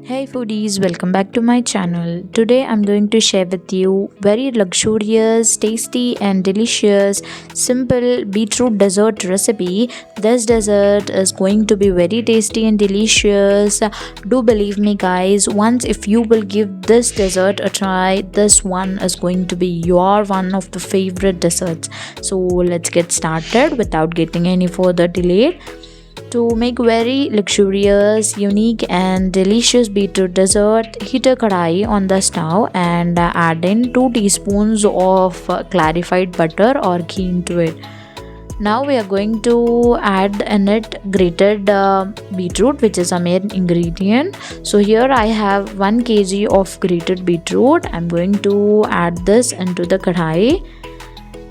Hey foodies, welcome back to my channel. Today I'm going to share with you very luxurious, tasty and delicious simple beetroot dessert recipe. This dessert is going to be very tasty and delicious. Do believe me guys, once if you will give this dessert a try, this one is going to be your one of the favorite desserts. So let's get started without getting any further delay. To make very luxurious, unique and delicious beetroot dessert, heat a kadai on the stove and add in 2 teaspoons of clarified butter or ghee into it. Now we are going to add in it grated beetroot, which is a main ingredient. So here I have 1 kg of grated beetroot. I'm going to add this into the kadai.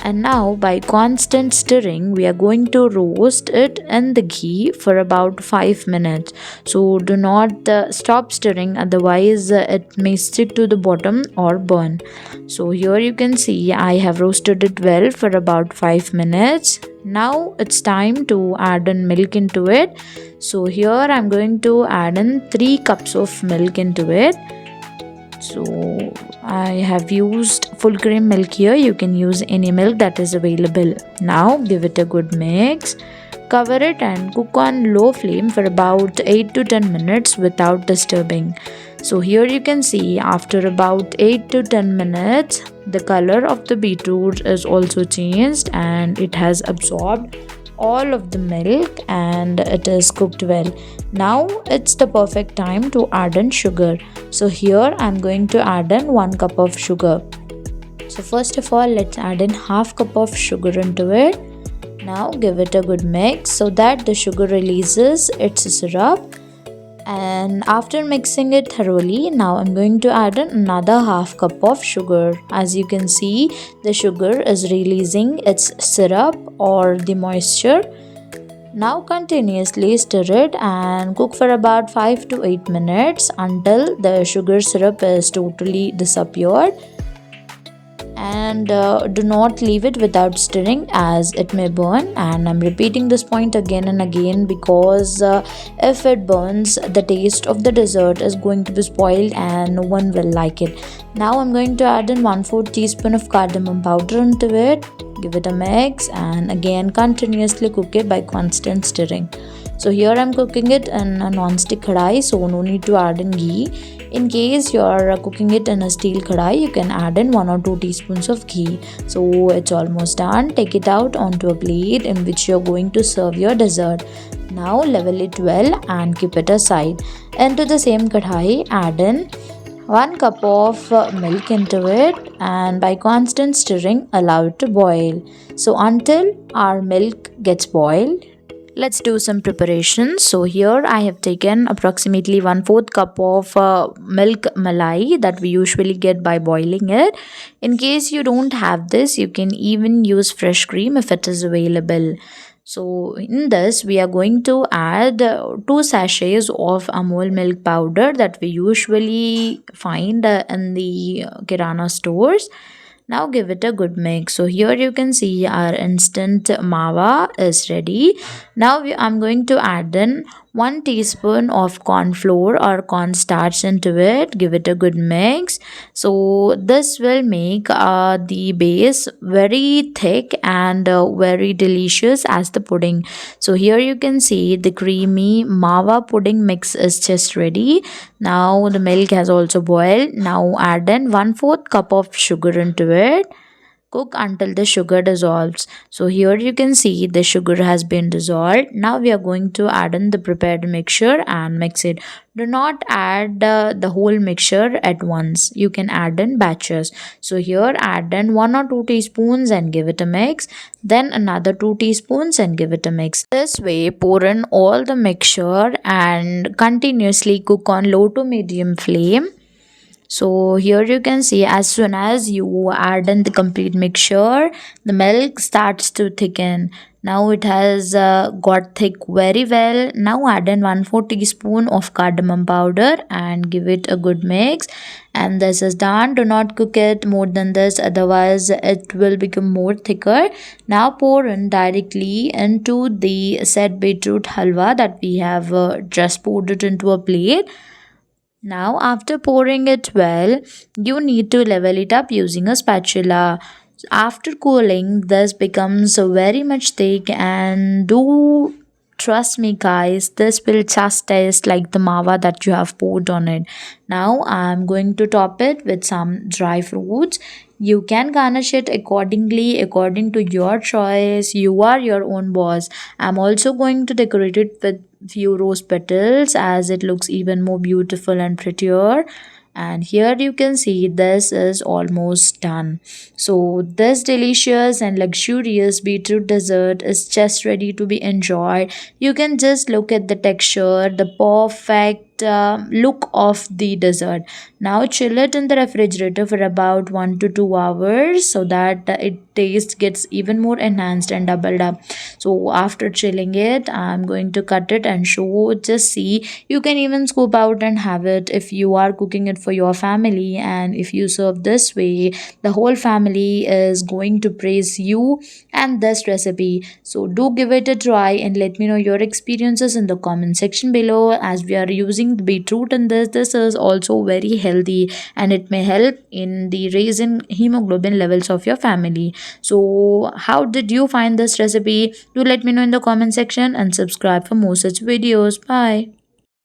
And now by constant stirring we are going to roast it in the ghee for about 5 minutes. So do not stop stirring, otherwise it may stick to the bottom or burn. So here you can see I have roasted it well for about 5 minutes. Now it's time to add in milk into it. So here I'm going to add in 3 cups of milk into it. So I have used full cream milk here. You can use any milk that is available. Now give it a good mix. Cover it and cook on low flame for about 8 to 10 minutes without disturbing. So here you can see after about 8 to 10 minutes the color of the beetroot is also changed and it has absorbed all of the milk and it is cooked well. Now it's the perfect time to add in sugar. So here I'm going to add in 1 cup of sugar. So first of all, let's add in half cup of sugar into it. Now give it a good mix so that the sugar releases its syrup. And after mixing it thoroughly, now I'm going to add in another half cup of sugar. As you can see, the sugar is releasing its syrup or the moisture. Now continuously stir it and cook for about 5 to 8 minutes until the sugar syrup is totally disappeared. And do not leave it without stirring as it may burn. And I'm repeating this point again and again because if it burns, the taste of the dessert is going to be spoiled and no one will like it. Now I'm going to add in 1/4 teaspoon of cardamom powder into it. Give it a mix and again continuously cook it by constant stirring. So here I'm cooking it in a non-stick kadai, so no need to add in ghee. In case you are cooking it in a steel kadai, you can add in 1 or 2 teaspoons of ghee. So it's almost done. Take it out onto a plate in which you're going to serve your dessert. Now level it well and keep it aside. Into the same kadai, add in 1 cup of milk into it and by constant stirring allow it to boil. So until our milk gets boiled, let's do some preparations. So here I have taken approximately 1/4 cup of milk malai that we usually get by boiling it. In case you don't have this, you can even use fresh cream if it is available. So in this we are going to add 2 sachets of Amul milk powder that we usually find in the kirana stores. Now give it a good mix. So here you can see our instant mawa is ready. Now I'm going to add in 1 teaspoon of corn flour or cornstarch into it. Give it a good mix. So this will make the base very thick and very delicious as the pudding. So here you can see the creamy mawa pudding mix is just ready. Now the milk has also boiled. Now add in 1/4 cup of sugar into it. Cook until the sugar dissolves. So here you can see the sugar has been dissolved. Now we are going to add in the prepared mixture and mix it. Do not add the whole mixture at once. You can add in batches. So here add in 1 or 2 teaspoons and give it a mix. Then another 2 teaspoons and give it a mix. This way pour in all the mixture and continuously cook on low to medium flame. So here you can see as soon as you add in the complete mixture, the milk starts to thicken. Now it has got thick very well. Now add in 1/4 teaspoon of cardamom powder and give it a good mix. And this is done. Do not cook it more than this, otherwise it will become more thicker. Now pour in directly into the said beetroot halwa that we have just poured it into a plate. Now, after pouring it well, you need to level it up using a spatula. After cooling, this becomes very much thick, and do trust me, guys, this will just taste like the mawa that you have poured on it. Now, I'm going to top it with some dry fruits. You can garnish it accordingly, according to your choice. You are your own boss. I'm also going to decorate it with few rose petals as it looks even more beautiful and prettier. And here you can see this is almost done. So this delicious and luxurious beetroot dessert is just ready to be enjoyed. You can just look at the texture, the perfect look of the dessert. Now chill it in the refrigerator for about 1 to 2 hours so that it taste gets even more enhanced and doubled up. So after chilling it, I'm going to cut it and show. Just see, you can even scoop out and have it if you are cooking it for your family. And if you serve this way, the whole family is going to praise you and this recipe. So do give it a try and let me know your experiences in the comment section below. As we are using the beetroot in this is also very healthy and it may help in the raising hemoglobin levels of your family. So how did you find this recipe? Do let me know in the comment section and subscribe for more such videos. Bye.